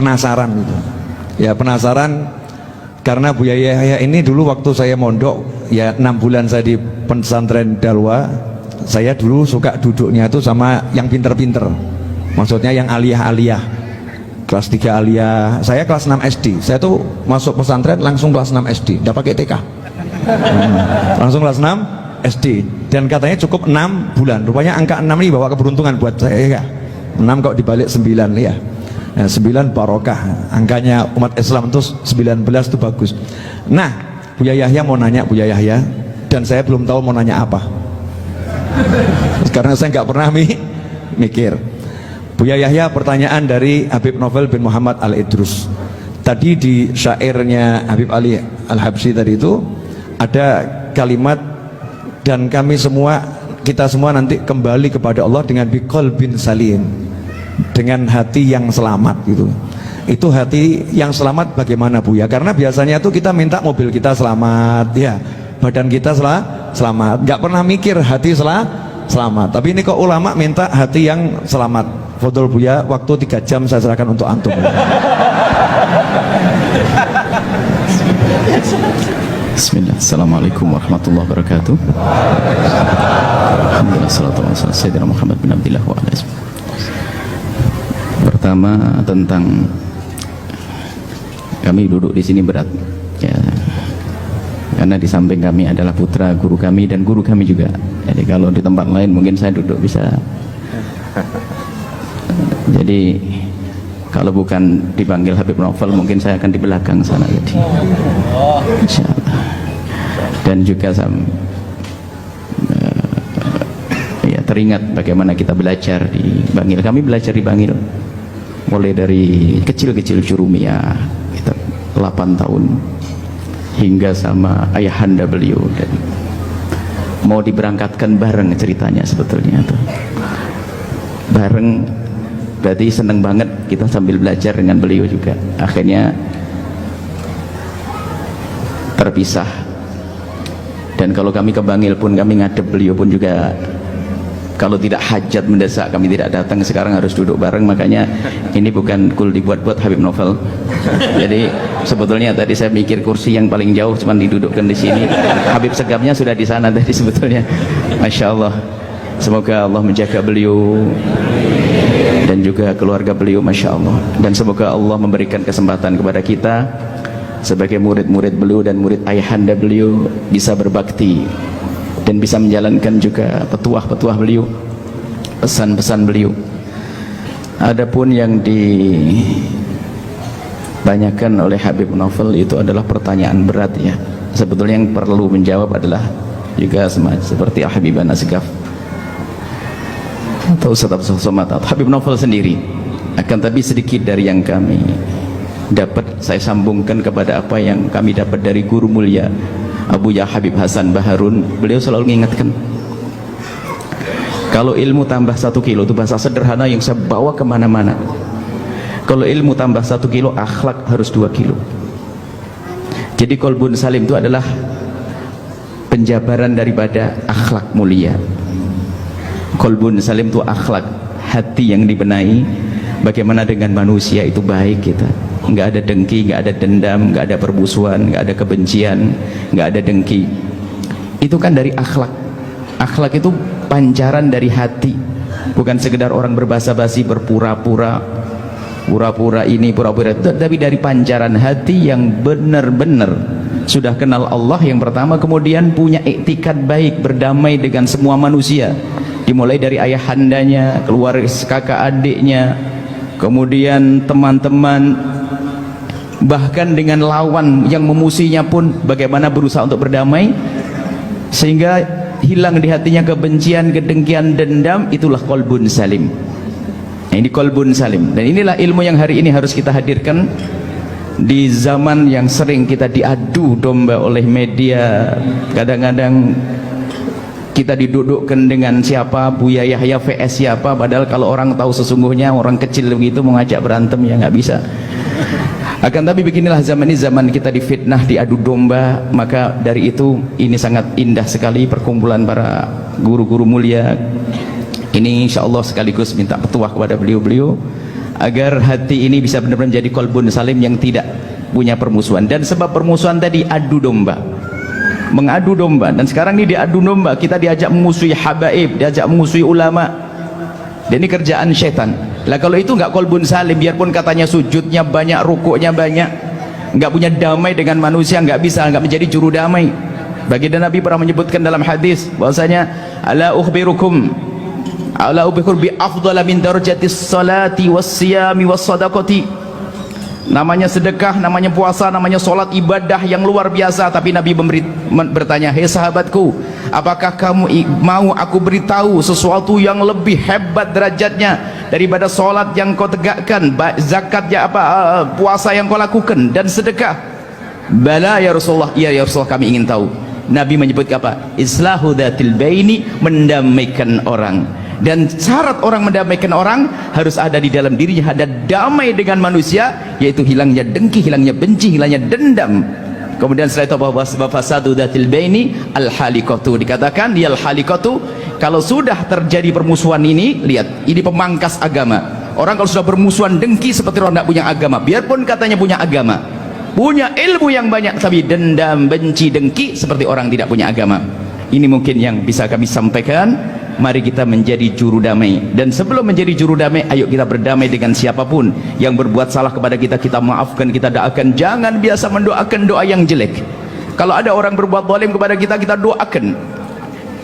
penasaran gitu. Ya penasaran karena Buya Yahya ini dulu waktu saya mondok ya 6 bulan saya di pesantren Dalwa, saya dulu suka duduknya itu sama yang pinter-pinter, maksudnya yang aliyah-aliyah, kelas 3 aliyah. Saya kelas 6 SD, saya tuh masuk pesantren langsung kelas 6 SD, tidak pakai TK. Langsung kelas 6 SD, dan katanya cukup 6 bulan. Rupanya angka 6 ini bawa keberuntungan buat saya ya. 6 kok dibalik 9 ya. Nah, 9 barokah, angkanya umat Islam itu 19 itu bagus. Nah, Buya Yahya mau nanya, Buya Yahya, dan saya belum tahu mau nanya apa karena saya nggak pernah mikir. Buya Yahya, pertanyaan dari Habib Novel bin Muhammad Al-Idrus. Tadi di syairnya Habib Ali Al-Habsyi tadi itu ada kalimat, dan kami semua, kita semua nanti kembali kepada Allah dengan biqalbin salim, dengan hati yang selamat gitu. Itu hati yang selamat bagaimana Buya? Karena biasanya tuh kita minta mobil kita selamat ya, badan kita selamat, nggak pernah mikir hati selamat. Tapi ini kok ulama minta hati yang selamat. Fadhol Buya, waktu 3 jam saya serahkan untuk antum. Bismillah. Assalamualaikum warahmatullahi wabarakatuh. Alhamdulillah, salatu wassalamu ala sayyidina Muhammad bin Abdillah wa ala alihi. Pertama, tentang kami duduk di sini berat ya, karena di samping kami adalah putra guru kami dan guru kami juga. Jadi kalau di tempat lain mungkin saya duduk bisa. Jadi kalau bukan dipanggil Habib Novel mungkin saya akan di belakang sana. Jadi insyaallah. Dan juga ya, teringat bagaimana kita belajar di Bangil. Kami belajar di Bangil mulai dari kecil-kecil Jurumiyah, kita 8 tahun, hingga sama ayahanda beliau, dan mau diberangkatkan bareng ceritanya sebetulnya tuh. Bareng berarti seneng banget kita sambil belajar dengan beliau juga. Akhirnya terpisah, dan kalau kami ke Bangil pun kami ngadep beliau pun juga, kalau tidak hajat mendesak kami tidak datang. Sekarang harus duduk bareng. Makanya ini bukan kul dibuat-buat Habib Novel. Jadi sebetulnya tadi saya mikir kursi yang paling jauh cuma didudukkan di sini. Habib Segafnya sudah di sana tadi sebetulnya. Masya Allah. Semoga Allah menjaga beliau dan juga keluarga beliau, Masya Allah. Dan semoga Allah memberikan kesempatan kepada kita sebagai murid-murid beliau dan murid ayahanda beliau bisa berbakti dan bisa menjalankan juga petuah-petuah beliau, pesan-pesan beliau. Adapun yang ditanyakan oleh Habib Novel itu adalah pertanyaan berat ya. Sebetulnya yang perlu menjawab adalah juga seperti Al-Habib An-Nasgaf atau Ustaz Somad atau Habib Novel sendiri. Akan tapi sedikit dari yang kami dapat saya sambungkan kepada apa yang kami dapat dari guru mulia Abu Ya Habib Hasan Baharun. Beliau selalu mengingatkan, kalau ilmu tambah 1 kilo, itu bahasa sederhana yang saya bawa kemana-mana. Kalau ilmu tambah 1 kilo, akhlak harus 2 kilo. Jadi qalbun salim itu adalah penjabaran daripada akhlak mulia. Qalbun salim itu akhlak, hati yang dibenahi. Bagaimana dengan manusia itu baik kita, nggak ada dengki, nggak ada dendam, nggak ada permusuhan, nggak ada kebencian, nggak ada dengki. Itu kan dari akhlak. Akhlak itu pancaran dari hati, bukan sekedar orang berbasa-basi, berpura-pura, pura-pura ini, pura-pura itu, tapi dari pancaran hati yang benar-benar sudah kenal Allah yang pertama, kemudian punya iktikad baik, berdamai dengan semua manusia, dimulai dari ayahandanya, keluarga, kakak adiknya, kemudian teman-teman, bahkan dengan lawan yang memusuhinya pun bagaimana berusaha untuk berdamai, sehingga hilang di hatinya kebencian, kedengkian, dendam. Itulah qalbun salim. Nah, ini qalbun salim, dan inilah ilmu yang hari ini harus kita hadirkan di zaman yang sering kita diadu domba oleh media. Kadang-kadang kita didudukkan dengan siapa, Buya Yahya vs siapa, padahal kalau orang tahu sesungguhnya, orang kecil begitu mengajak berantem ya nggak bisa. Akan tapi beginilah zaman ini, zaman kita difitnah, diadu domba. Maka dari itu ini sangat indah sekali perkumpulan para guru-guru mulia ini. Insya Allah sekaligus minta petuah kepada beliau-beliau agar hati ini bisa benar-benar menjadi qalbun salim yang tidak punya permusuhan. Dan sebab permusuhan tadi adu domba, mengadu domba. Dan sekarang ini diadu domba, kita diajak memusuhi habaib, diajak memusuhi ulama. Dan ini kerjaan syaitan. Lah kalau itu nggak qalbun salim, biarpun katanya sujudnya banyak, rukuknya banyak, nggak punya damai dengan manusia, nggak bisa, nggak menjadi juru damai. Baginda Nabi pernah menyebutkan dalam hadis bahwasanya ala ukhbirukum bi afdala min darajatis salati wassiyami wassadaqati. Namanya sedekah, namanya puasa, namanya solat, ibadah yang luar biasa. Tapi Nabi bertanya, hei sahabatku, apakah kamu mau aku beritahu sesuatu yang lebih hebat derajatnya daripada solat yang kau tegakkan, zakat ya puasa yang kau lakukan, dan sedekah? Bala ya Rasulullah. Iya ya Rasulullah, kami ingin tahu. Nabi menyebut apa? Islahu dzatil baini, mendamaikan orang. Dan syarat orang mendamaikan orang harus ada di dalam dirinya, ada damai dengan manusia, yaitu hilangnya dengki, hilangnya benci, hilangnya dendam. Kemudian setelah itu bahwa fasadu dzatil baini al-halikatu, dikatakan dia al-halikatu, kalau sudah terjadi permusuhan ini, lihat, ini pemangkas agama. Orang kalau sudah bermusuhan dengki seperti orang tidak punya agama, biarpun katanya punya agama, punya ilmu yang banyak, tapi dendam, benci, dengki seperti orang tidak punya agama. Ini mungkin yang bisa kami sampaikan. Mari kita menjadi juru damai. Dan sebelum menjadi juru damai, ayo kita berdamai dengan siapapun yang berbuat salah kepada kita, kita maafkan, kita doakan. Jangan biasa mendoakan doa yang jelek. Kalau ada orang berbuat zalim kepada kita, kita doakan.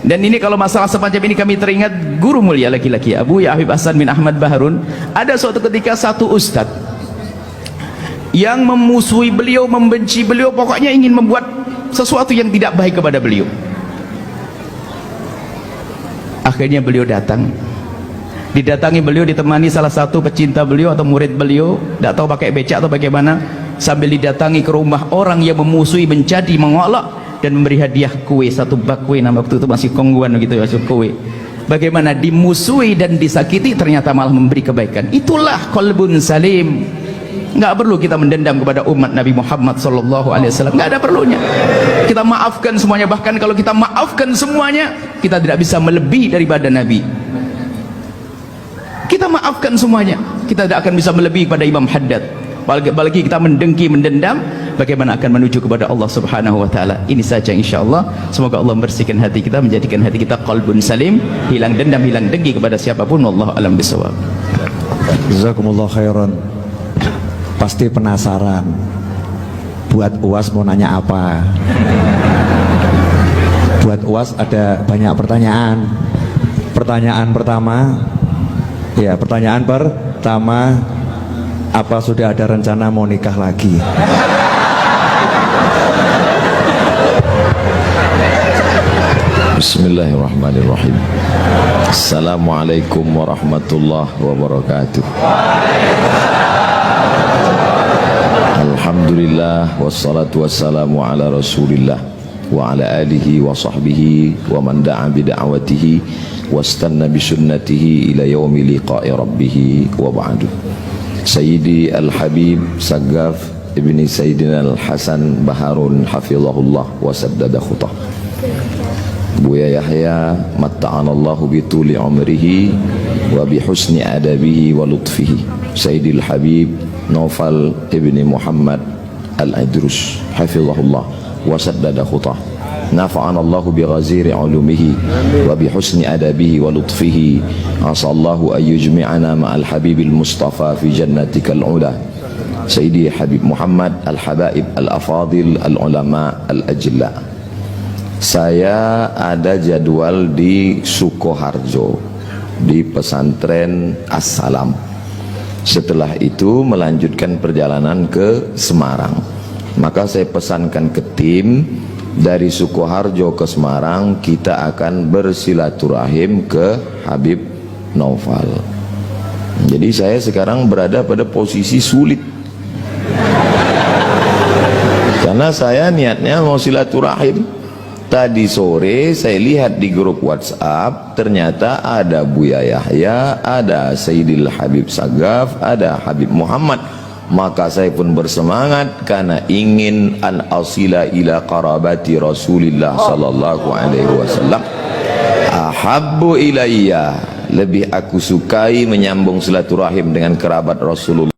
Dan ini kalau masalah semacam ini kami teringat guru mulia laki-laki Abu Ya Habib Hasan bin Ahmad Baharun. Ada suatu ketika satu ustadz yang memusuhi beliau, membenci beliau, pokoknya ingin membuat sesuatu yang tidak baik kepada beliau. Akhirnya beliau datang, didatangi beliau, ditemani salah satu pecinta beliau atau murid beliau, tidak tahu pakai becak atau bagaimana, sambil didatangi ke rumah orang yang memusuhi, menjadi mengolok, dan memberi hadiah kue, satu bak kue. Nama waktu itu masih kongguan gitu ya, kue. Bagaimana dimusuhi dan disakiti, ternyata malah memberi kebaikan. Itulah qalbun salim. Nggak perlu kita mendendam kepada umat Nabi Muhammad SAW, nggak ada perlunya. Kita maafkan semuanya. Bahkan kalau kita maafkan semuanya, kita tidak bisa melebihi daripada Nabi. Kita maafkan semuanya, kita tidak akan bisa melebihi pada Imam Haddad. Apalagi kita mendengki, mendendam, bagaimana akan menuju kepada Allah Subhanahu wa Ta'ala. Ini saja insyaallah. Semoga Allah membersihkan hati kita, menjadikan hati kita qalbun salim, hilang dendam, hilang dengki kepada siapapun. Wallahu a'lam bishawab. Jazakumullah khairan. Pasti penasaran, buat UAS mau nanya apa? Buat UAS ada banyak pertanyaan. Pertanyaan pertama, apa sudah ada rencana mau nikah lagi? Bismillahirrahmanirrahim. Assalamualaikum warahmatullahi wabarakatuh. Alhamdulillah wassalatu wassalamu ala rasulillah wa ala alihi wa sahbihi wa man da'a bida'watihi wastanna bisunnatihi ila yaumi liqa'i rabbih wa ba'du. Sayyidi al-Habib Saggaf ibni Sayyidina al-Hasan Baharun hafizahullah wa saddada khutah. Buya Yahya matta'anallahu bituli umrihi wa bihusni adabihi wa lutfihi. Sayyidil Habib Naufal ibni Muhammad al-Idrus hafizahullah wa saddada khutah. Nafa'anallahu bi ghaziri ulumihi wa bi husni adabihi wa lutfihi. Asallahu an yujmi'ana ma'al habibil mustafa fi jannatikal ula. Sayyidi Habib Muhammad al-Habaib al-Afadil al-Ulama al-Ajla. Saya ada jadwal di Sukoharjo di pesantren As-Salam. Setelah itu melanjutkan perjalanan ke Semarang. Maka saya pesankan ke tim dari Sukoharjo ke Semarang, kita akan bersilaturahim ke Habib Naufal. Jadi saya sekarang berada pada posisi sulit, karena saya niatnya mau silaturahim. Tadi sore saya lihat di grup WhatsApp, ternyata ada Buya Yahya, ada Sayyidil Habib Saggaf, ada Habib Muhammad. Maka saya pun bersemangat karena ingin an asila ila qarabati Rasulillah sallallahu alaihi wasallam. Ahabbu ilayya lebih aku sukai menyambung silaturahim dengan kerabat Rasulullah